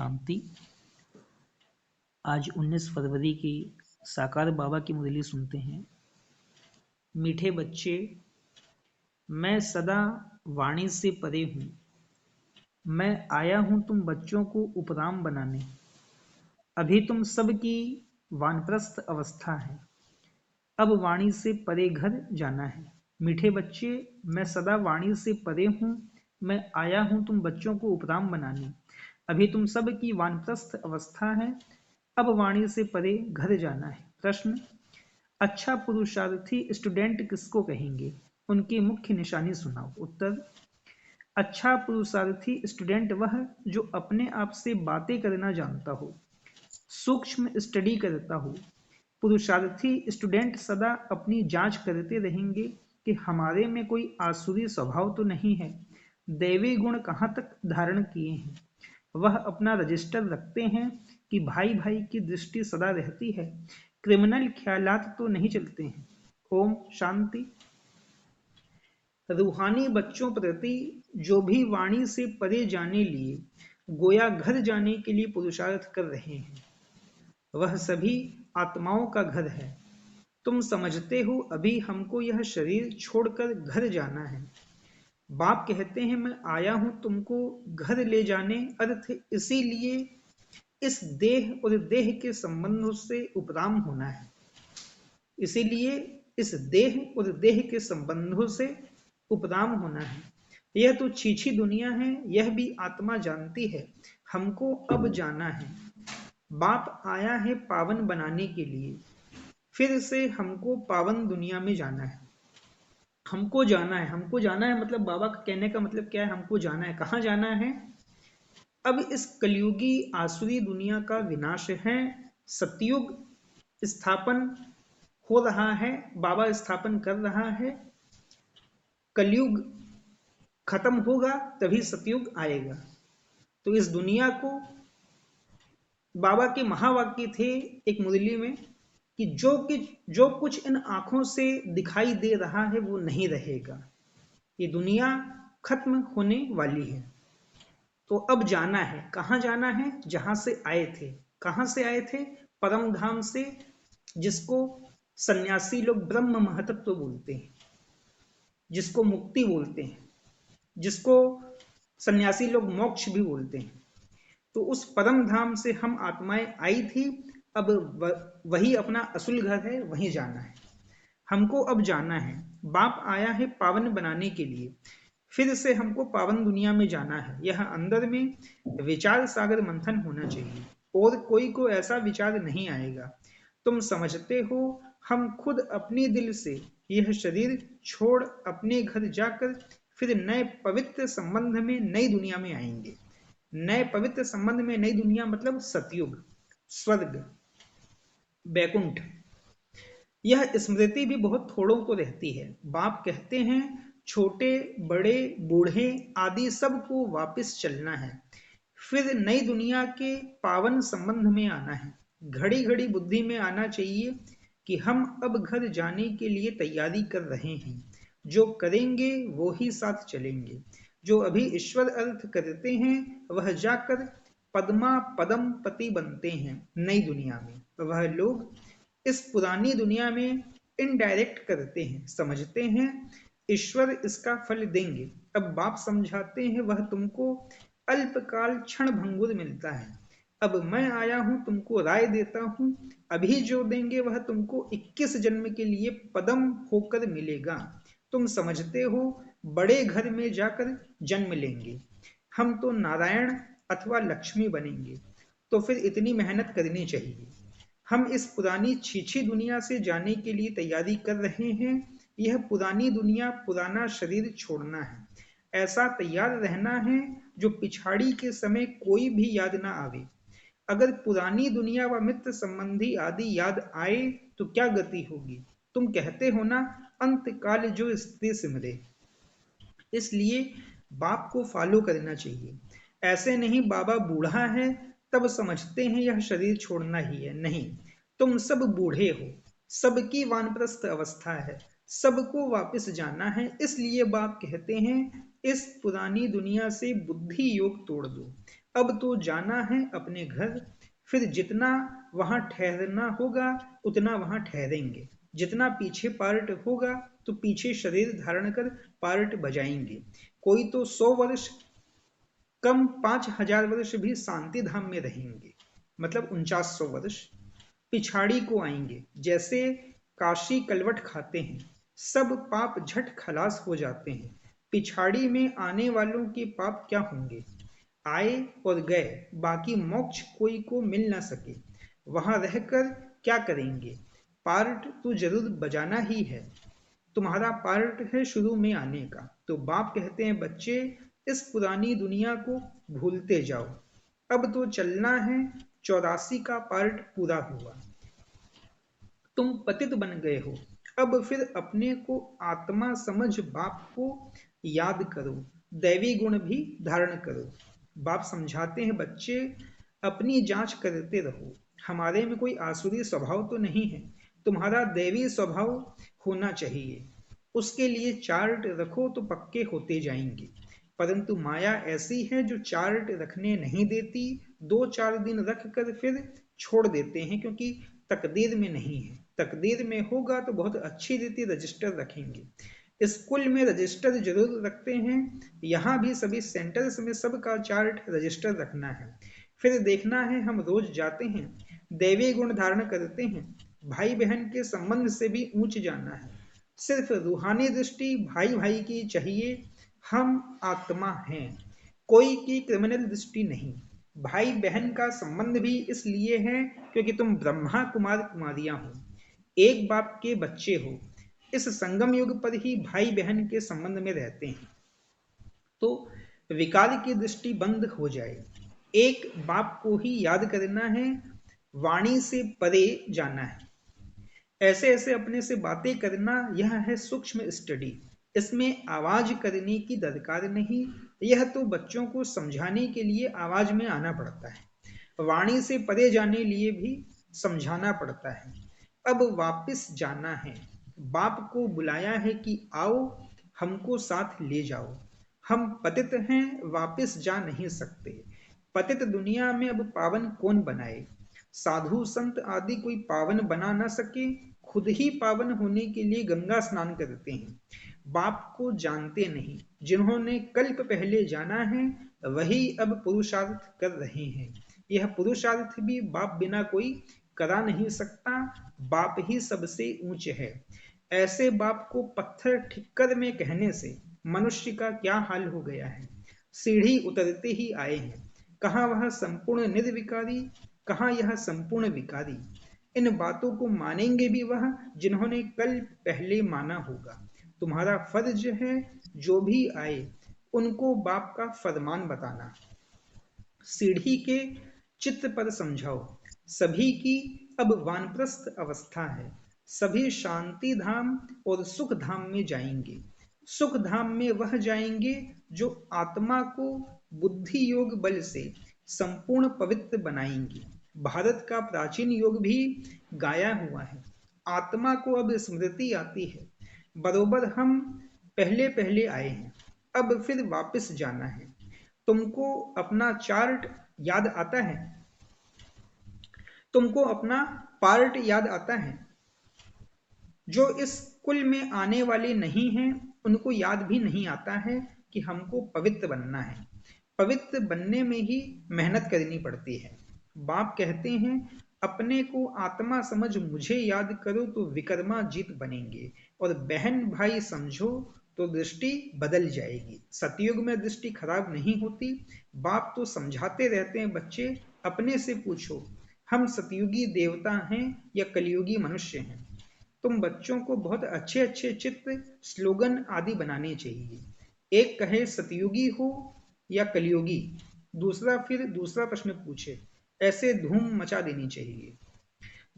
शांति। आज 19 फरवरी की साकार बाबा की मुरली सुनते हैं। मीठे बच्चे, मैं सदा वाणी से परे हूँ। मैं आया हूँ तुम बच्चों को उपराम बनाने। अभी तुम सब की वानप्रस्थ अवस्था है, अब वाणी से परे घर जाना है। मीठे बच्चे, मैं सदा वाणी से परे हूँ। मैं आया हूँ तुम बच्चों को उपराम बनाने। अभी तुम सब की वानप्रस्थ अवस्था है, अब वाणी से परे घर जाना है। प्रश्न: अच्छा पुरुषार्थी स्टूडेंट किसको कहेंगे? उनकी मुख्य निशानी सुनाओ। उत्तर: अच्छा पुरुषार्थी स्टूडेंट वह जो अपने आप से बातें करना जानता हो, सूक्ष्म स्टडी करता हो। पुरुषार्थी स्टूडेंट सदा अपनी जांच करते रहेंगे कि हमारे में कोई आसुरी स्वभाव तो नहीं है, दैवी गुण कहाँ तक धारण किए हैं। वह अपना रजिस्टर रखते हैं कि भाई भाई की दृष्टि सदा रहती है, क्रिमिनल ख्यालात तो नहीं चलते हैं। ओम शांति। रूहानी बच्चों प्रति जो भी वाणी से परे जाने लिए गोया घर जाने के लिए पुरुषार्थ कर रहे हैं, वह सभी आत्माओं का घर है। तुम समझते हो अभी हमको यह शरीर छोड़कर घर जाना है। बाप कहते हैं मैं आया हूं तुमको घर ले जाने, अर्थ इसीलिए इस देह और देह के संबंधों से उपराम होना है। इसीलिए इस देह और देह के संबंधों से उपराम होना है। यह तो छीछी दुनिया है, यह भी आत्मा जानती है। हमको अब जाना है। बाप आया है पावन बनाने के लिए। फिर से हमको पावन दुनिया में जाना है। हमको जाना है, हमको जाना है मतलब बाबा का कहने का मतलब क्या है? हमको जाना है। कहाँ जाना है? अब इस कलयुगी आसुरी दुनिया का विनाश है, सतयुग स्थापन हो रहा है, बाबा स्थापन कर रहा है। कलयुग खत्म होगा तभी सतयुग आएगा। तो इस दुनिया को बाबा के महावाक्य थे एक मुरली में कि जो कुछ इन आंखों से दिखाई दे रहा है वो नहीं रहेगा, ये दुनिया खत्म होने वाली है। तो अब जाना है। कहाँ जाना है? जहां से आए थे। कहां से आए थे? परम धाम से, जिसको सन्यासी लोग ब्रह्म महतत्व बोलते हैं, जिसको मुक्ति बोलते हैं, जिसको सन्यासी लोग मोक्ष भी बोलते हैं। तो उस परम धाम से हम आत्माएं आई थी, अब वही अपना असुल घर है, वहीं जाना है। हमको अब जाना है। बाप आया है पावन बनाने के लिए। फिर से हमको पावन दुनिया में जाना है। यह अंदर में विचार सागर मंथन होना चाहिए, और कोई को ऐसा विचार नहीं आएगा। तुम समझते हो हम खुद अपने दिल से यह शरीर छोड़ अपने घर जाकर फिर नए पवित्र संबंध में नई दुनिया में आएंगे। नए पवित्र संबंध में नई दुनिया मतलब सतयुग, स्वर्ग, बैकुंठ। यह स्मृति भी बहुत थोड़ों को रहती है। बाप कहते हैं छोटे बड़े बूढ़े आदि सबको वापस चलना है, फिर नई दुनिया के पावन संबंध में आना है। घड़ी घड़ी बुद्धि में आना चाहिए कि हम अब घर जाने के लिए तैयारी कर रहे हैं। जो करेंगे वो ही साथ चलेंगे। जो अभी ईश्वर अर्थ करते हैं वह जाकर पद्मा पदम पति बनते हैं नई दुनिया में। वह लोग इस पुरानी दुनिया में इनडायरेक्ट करते हैं, समझते हैं ईश्वर इसका फल देंगे। अब बाप समझाते हैं वह तुमको अल्पकाल क्षण भंगुर मिलता है। अब मैं आया हूं तुमको राय देता हूं, अभी जो देंगे वह तुमको 21 जन्म के लिए पदम होकर मिलेगा। तुम समझते हो बड़े घर में जाकर जन्म लेंगे, हम तो नारायण अथवा लक्ष्मी बनेंगे। तो फिर इतनी मेहनत करनी चाहिए। हम इस पुरानी छीछी दुनिया से जाने के लिए तैयारी कर रहे हैं। यह पुरानी दुनिया, पुराना शरीर छोड़ना है। ऐसा तैयार रहना है जो पिछाड़ी के समय कोई भी याद ना आवे। अगर पुरानी दुनिया व मित्र संबंधी आदि याद आए तो क्या गति होगी? तुम कहते हो ना अंत काल जो स्त्री सिमरे। इसलिए बाप को फॉलो करना चाहिए। ऐसे नहीं बाबा बूढ़ा है तब समझते हैं यह शरीर छोड़ना ही है। नहीं, तुम सब बूढ़े हो, सबकी वानप्रस्थ अवस्था है, सबको वापस जाना है। इसलिए बाप कहते हैं इस पुरानी दुनिया से बुद्धि योग तोड़ दो। अब तो जाना है अपने घर, फिर जितना वहां ठहरना होगा उतना वहां ठहरेंगे। जितना पीछे पार्ट होगा तो पीछे शरीर धारण कर पार्ट बजाएंगे। कोई तो 100 वर्ष, कम 5,000 वर्ष भी शांति धाम में रहेंगे, मतलब 4900 वर्ष पिछाड़ी को आएंगे। जैसे काशी कलवट खाते हैं, सब पाप झट खलास हो जाते हैं। पिछाड़ी में आने वालों के पाप क्या होंगे? आए और गए, बाकी मोक्ष कोई को मिल ना सके। वहां रहकर क्या करेंगे? पार्ट तो जरूर बजाना ही है। तुम्हारा पार्ट है शुरू में आने का। तो बाप कहते हैं, बच्चे इस पुरानी दुनिया को भूलते जाओ, अब तो चलना है। 84 का पार्ट पूरा हुआ, तुम पतित बन गए हो। अब फिर अपने को आत्मा समझ बाप को याद करो, दैवी गुण भी धारण करो। बाप समझाते हैं, बच्चे अपनी जांच करते रहो, हमारे में कोई आसुरी स्वभाव तो नहीं है। तुम्हारा दैवी स्वभाव होना चाहिए, उसके लिए चार्ट रखो तो पक्के होते जाएंगे। परंतु माया ऐसी है जो चार्ट रखने नहीं देती। 2-4 दिन रख कर फिर छोड़ देते हैं, क्योंकि तकदीर में नहीं है। तकदीर में होगा तो बहुत अच्छी रीति रजिस्टर रखेंगे। स्कूल में रजिस्टर जरूर रखते हैं, यहाँ भी सभी सेंटर्स में सबका चार्ट रजिस्टर रखना है। फिर देखना है, हम रोज जाते हैं, दैवी गुण धारण करते हैं, भाई बहन के संबंध से भी ऊंच जाना है। सिर्फ रूहानी दृष्टि भाई भाई की चाहिए। हम आत्मा हैं, कोई की क्रिमिनल दृष्टि नहीं। भाई बहन का संबंध भी इसलिए है क्योंकि तुम ब्रह्मा कुमार कुमारियां हो, एक बाप के बच्चे हो। इस संगम युग पर ही भाई बहन के संबंध में रहते हैं, तो विकार की दृष्टि बंद हो जाए। एक बाप को ही याद करना है, वाणी से परे जाना है। ऐसे ऐसे अपने से बातें करना, यह है सूक्ष्म स्टडी। इसमें आवाज करने की दरकार नहीं। यह तो बच्चों को समझाने के लिए आवाज में आना पड़ता है, वाणी से परे जाने लिए भी समझाना पड़ता है। अब वापस जाना है, बाप को बुलाया है कि आओ हमको साथ ले जाओ। हम पतित हैं, वापस जा नहीं सकते। पतित दुनिया में अब पावन कौन बनाए? साधु संत आदि कोई पावन बना ना सके, खुद ही पावन होने के लिए गंगा स्नान करते हैं। बाप को जानते नहीं, जिन्होंने कल्प पहले जाना है वही अब पुरुषार्थ कर रहे हैं। यह पुरुषार्थ भी बाप बिना कोई करा नहीं सकता। बाप ही सबसे ऊंच है। ऐसे बाप को पत्थर ठिक्कर में कहने से मनुष्य का क्या हाल हो गया है। सीढ़ी उतरते ही आए हैं, कहाँ वह संपूर्ण निर्विकारी, कहाँ यह संपूर्ण विकारी। इन बातों को मानेंगे भी वह जिन्होंने कल पहले माना होगा। तुम्हारा फर्ज है जो भी आए उनको बाप का फरमान बताना। सीढ़ी के चित्त पर समझाओ। सभी की अब वानप्रस्थ अवस्था है, सभी शांति धाम और सुख धाम में जाएंगे। सुख धाम में वह जाएंगे जो आत्मा को बुद्धि योग बल से संपूर्ण पवित्र बनाएंगे। भारत का प्राचीन योग भी गाया हुआ है। आत्मा को अब स्मृति आती है, बरोबर हम पहले पहले आए हैं, अब फिर वापस जाना है। तुमको अपना चार्ट याद आता है? तुमको अपना पार्ट याद आता है? जो इस कुल में आने वाले नहीं हैं उनको याद भी नहीं आता है कि हमको पवित्र बनना है। पवित्र बनने में ही मेहनत करनी पड़ती है। बाप कहते हैं, अपने को आत्मा समझ मुझे याद करो तो विकर्मा जीत बनेंगे, और बहन भाई समझो तो दृष्टि बदल जाएगी। सतयुग में दृष्टि खराब नहीं होती। बाप तो समझाते रहते हैं, बच्चे अपने से पूछो, हम सतयुगी देवता हैं या कलयुगी मनुष्य हैं। तुम बच्चों को बहुत अच्छे अच्छे चित्र, स्लोगन आदि बनाने चाहिए। एक कहे सतयुगी हो या कलयुगी, दूसरा फिर दूसरा प्रश्न पूछे, ऐसे धूम मचा देनी चाहिए।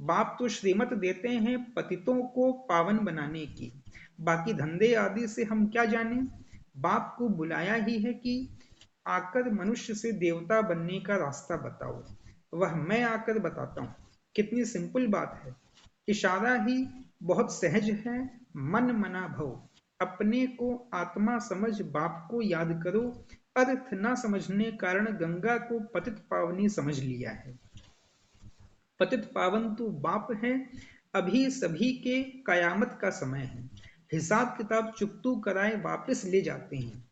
बाप तो श्रीमत देते हैं पतितों को पावन बनाने की, बाकी धंधे आदि से हम क्या जाने। बाप को बुलाया ही है कि आकर मनुष्य से देवता बनने का रास्ता बताओ। वह मैं आकर बताता हूँ। कितनी सिंपल बात है, इशारा ही बहुत सहज है। मन मना भव, अपने को आत्मा समझ बाप को याद करो, अर्थ न समझने कारण गंगा को पतित पावनी समझ लिया है। पतित पावन तो बाप है, अभी सभी के कयामत का समय है। हिसाब किताब चुकतू कराए वापस ले जाते हैं।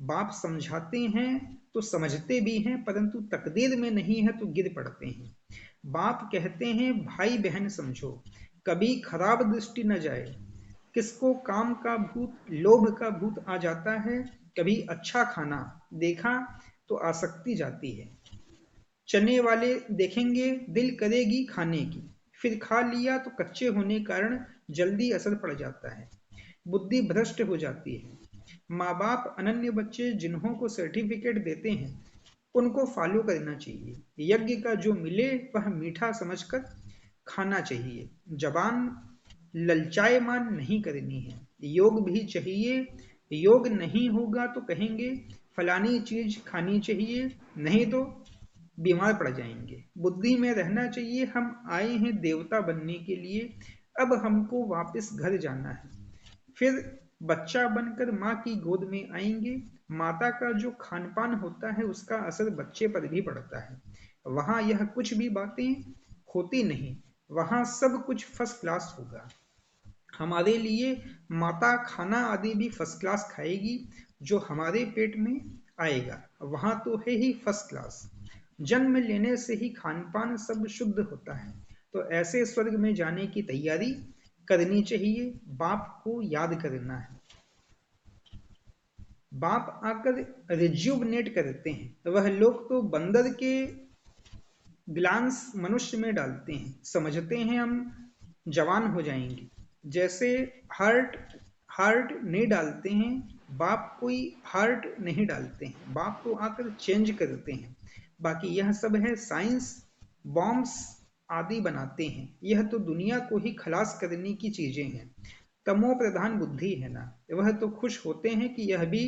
बाप समझाते हैं तो समझते भी हैं, परंतु तकदीर में नहीं है तो गिर पड़ते हैं। बाप कहते हैं भाई बहन समझो, कभी खराब दृष्टि न जाए। किसको काम का भूत, लोभ का भूत आ जाता है, कभी अच्छा खाना देखा तो आसक्ति जाती है। चने वाले देखेंगे दिल करेगी खाने की, फिर खा लिया तो कच्चे होने कारण जल्दी असर पड़ जाता है, बुद्धि भ्रष्ट हो जाती है। माँ बाप अनन्य बच्चे जिन्हों को सर्टिफिकेट देते हैं उनको फॉलो करना चाहिए। यज्ञ का जो मिले वह मीठा समझकर खाना चाहिए। जबान ललचाएमान नहीं करनी है। योग भी चाहिए, योग नहीं होगा तो कहेंगे फलानी चीज खानी चाहिए, नहीं तो बीमार पड़ जाएंगे। बुद्धि में रहना चाहिए हम आए हैं देवता बनने के लिए, अब हमको वापस घर जाना है। फिर बच्चा बनकर माँ की गोद में आएंगे। माता का जो खान पान होता है उसका असर बच्चे पर भी पड़ता है। वहां यह कुछ भी बातें होती नहीं, वहां सब कुछ फर्स्ट क्लास होगा। हमारे लिए माता खाना आदि भी फर्स्ट क्लास खाएगी, जो हमारे पेट में आएगा वहां तो है ही फर्स्ट क्लास। जन्म लेने से ही खान पान सब शुद्ध होता है, तो ऐसे स्वर्ग में जाने की तैयारी करनी चाहिए। बाप को याद करना है। बाप आकर रिज्यूवनेट करते हैं। वह लोग तो बंदर के ग्लांस मनुष्य में डालते हैं, समझते हैं हम जवान हो जाएंगे। जैसे हार्ट हार्ट नहीं डालते हैं, बाप कोई हार्ट नहीं डालते हैं, बाप तो आकर चेंज करते हैं। बाकी यह सब है साइंस, बॉम्ब्स आदि बनाते हैं, यह तो दुनिया को ही खलास करने की चीजें हैं। तमो प्रधान बुद्धि है ना, वह तो खुश होते हैं कि यह भी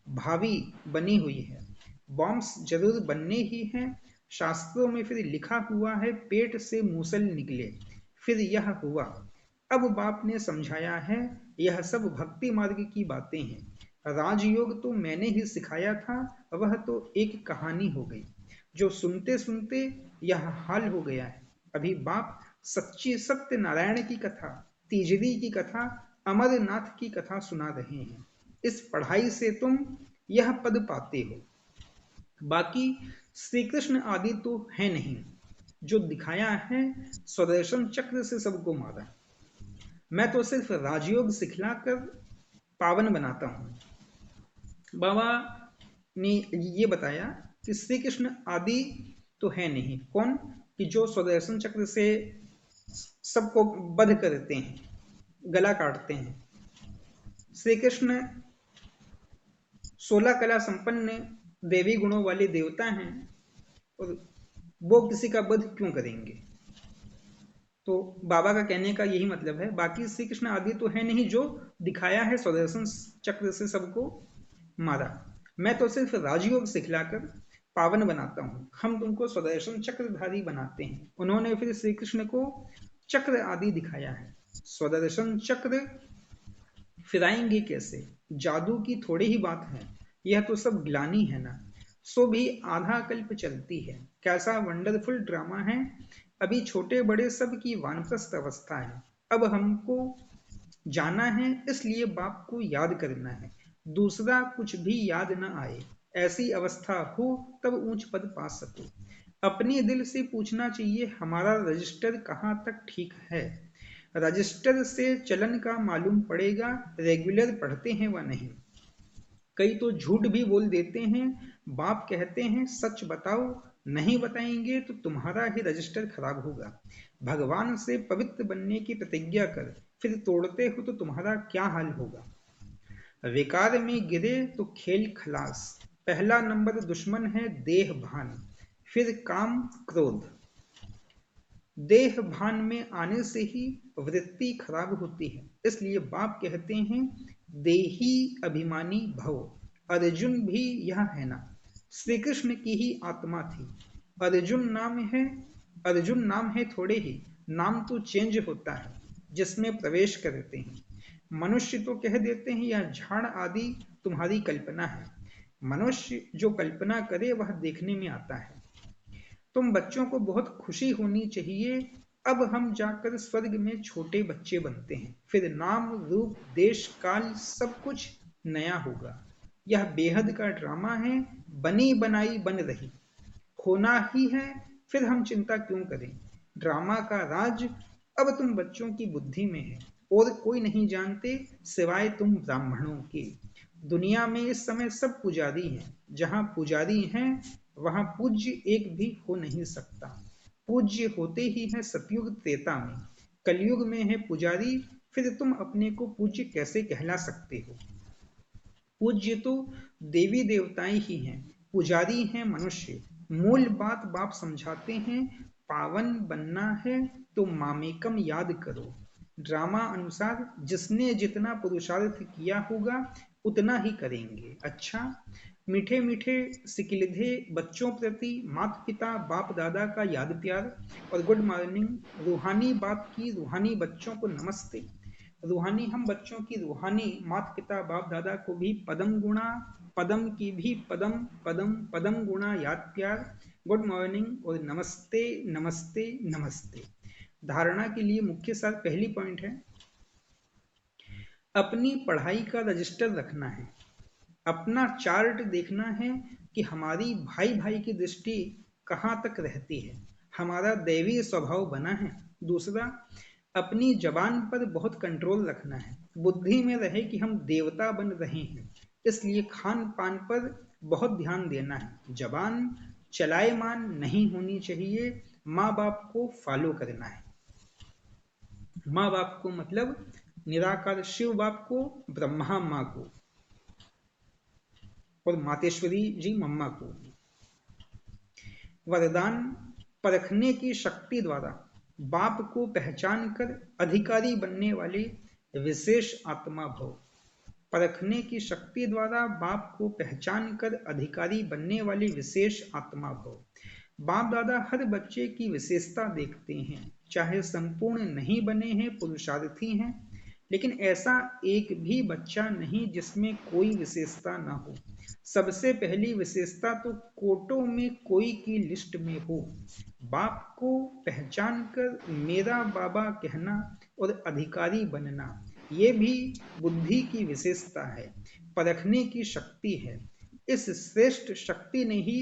भावी बनी हुई है। बॉम्ब्स जरूर बनने ही हैं। शास्त्रों में फिर लिखा हुआ है पेट से मूसल निकले, फिर यह हुआ। अब बाप ने समझाया है यह सब भक्ति मार्ग की बातें हैं। राजयोग तो मैंने ही सिखाया था, वह तो एक कहानी हो गई। जो सुनते सुनते यह हाल हो गया है। अभी बाप सच्ची सत्य नारायण की कथा, तीजरी की कथा, अमरनाथ की कथा सुना रहे हैं। इस पढ़ाई से तुम यह पद पाते हो। बाकी श्री कृष्ण आदि तो है नहीं, जो दिखाया है स्वदर्शन चक्र से सबको मारा। मैं तो सिर्फ राजयोग सिखलाकर पावन बनाता हूँ। बाबा ने ये बताया कि श्री कृष्ण आदि तो है नहीं, कौन कि जो स्वदर्शन चक्र से सबको बध करते हैं, गला काटते हैं। श्री कृष्ण 16 कला संपन्न देवी गुणों वाले देवता हैं, और वो किसी का वध क्यों करेंगे। तो बाबा का कहने का यही मतलब है। बाकी श्री कृष्ण आदि तो है नहीं, जो दिखाया है स्वदर्शन चक्र से सबको मारा। मैं तो सिर्फ राजयोग सिखलाकर पावन बनाता हूँ, हम तुमको स्वदर्शन चक्रधारी बनाते हैं। उन्होंने फिर श्री कृष्ण को चक्र आदि दिखाया है। स्वदर्शन चक्र फिराएंगे कैसे, जादू की थोड़ी ही बात है, यह तो सब ग्लानी है ना। सो भी आधा कल्प चलती है, कैसा वंडरफुल ड्रामा है। अभी छोटे बड़े सब की वानप्रस्थ अवस्था है। अब हमको जाना है, इसलिए बाप को याद करना है, दूसरा कुछ भी याद न आए। ऐसी अवस्था हो तब ऊंच पद पा सको। अपने दिल से पूछना चाहिए हमारा रजिस्टर कहाँ तक ठीक है। रजिस्टर से चलन का मालूम पड़ेगा रेगुलर पढ़ते हैं व नहीं। कई तो झूठ भी बोल देते हैं। बाप कहते हैं सच बताओ, नहीं बताएंगे तो तुम्हारा ही रजिस्टर खराब होगा। भगवान से पवित्र बनने की प्रतिज्ञा कर, फिर तोड़ते हो तो तुम्हारा क्या हाल होगा। विकार में गिरे तो खेल खलास। पहला नंबर दुश्मन है देह भान, फिर काम क्रोध। देह भान में आने से ही वृत्ति खराब होती है। इसलिए बाप कहते हैं देही अभिमानी भव। अर्जुन भी यह है ना, श्री कृष्ण की ही आत्मा थी। अर्जुन नाम है, अर्जुन नाम है थोड़े ही, नाम तो चेंज होता है जिसमें प्रवेश करते हैं। मनुष्य तो कह देते हैं यह झाड़ आदि तुम्हारी कल्पना है। मनुष्य जो कल्पना करे वह देखने में आता है। तुम बच्चों को बहुत खुशी होनी चाहिए। अब हम जाकर स्वर्ग में छोटे बच्चे बनते हैं, फिर नाम रूप देश काल सब कुछ नया होगा। यह बेहद का ड्रामा है, बनी बनाई बन रही होना ही है, फिर हम चिंता क्यों करें। ड्रामा का राज अब तुम बच्चों की बुद्धि में है, और कोई नहीं जानते सिवाय तुम ब्राह्मणों के। दुनिया में इस समय सब पुजारी हैं, जहां पुजारी हैं वहां पूज्य एक भी हो नहीं सकता। पूज्य होते ही है सतयुग त्रेता में, कलयुग में है पुजारी, फिर तुम अपने को पूज्य कैसे कहला सकते हो। पूज्य तो देवी देवताएं ही हैं, पुजारी हैं मनुष्य। मूल बात बाप समझाते हैं, पावन बनना है तो मामेकम याद करो। ड्रामा अनुसार जिसने जितना पुरुषार्थ किया होगा उतना ही करेंगे। अच्छा, मीठे मीठे सिकिलधे बच्चों प्रति माता पिता बाप दादा का याद प्यार और गुड मॉर्निंग। रूहानी बाप की रूहानी बच्चों को नमस्ते। रूहानी हम बच्चों की रूहानी माता पिता बाप दादा को भी पदम गुणा, पदम की भी पदम पदम पदम गुणा याद प्यार, गुड मॉर्निंग और नमस्ते नमस्ते नमस्ते। धारणा के लिए मुख्य सार पहली पॉइंट है, अपनी पढ़ाई का रजिस्टर रखना है, अपना चार्ट देखना है कि हमारी भाई भाई की दृष्टि कहाँ तक रहती है, हमारा दैवीय स्वभाव बना है। दूसरा, अपनी जबान पर बहुत कंट्रोल रखना है, बुद्धि में रहे कि हम देवता बन रहे हैं, इसलिए खान पान पर बहुत ध्यान देना है। जबान चलायमान नहीं होनी चाहिए, माँ बाप को फॉलो करना है। माँ बाप को मतलब निराकार शिव बाप को, ब्रह्मा माँ को और मातेश्वरी जी मम्मा को। वरदान, परखने की शक्ति द्वारा बाप को पहचान कर अधिकारी बनने वाले विशेष आत्मा भव। परखने की शक्ति द्वारा बाप को पहचान कर अधिकारी बनने वाले विशेष आत्मा भव। बाप दादा हर बच्चे की विशेषता देखते हैं, चाहे संपूर्ण नहीं बने हैं, पुरुषार्थी हैं, लेकिन ऐसा एक भी बच्चा नहीं जिसमें कोई विशेषता ना हो। सबसे पहली विशेषता तो कोटों में कोई की लिस्ट में हो। बाप को पहचान कर मेरा बाबा कहना और अधिकारी बनना, ये भी बुद्धि की विशेषता है, परखने की शक्ति है। इस श्रेष्ठ शक्ति ने ही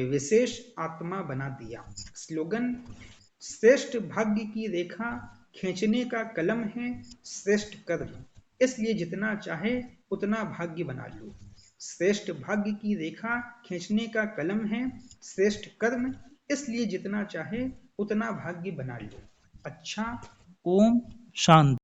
विशेष आत्मा बना दिया। स्लोगन, श्रेष्ठ भाग्य की रेखा खींचने का कलम है श्रेष्ठ कर्म, इसलिए जितना चाहे उतना भाग्य बना लो। श्रेष्ठ भाग्य की रेखा खींचने का कलम है श्रेष्ठ कर्म, इसलिए जितना चाहे उतना भाग्य बना लो। अच्छा, ओम शांति।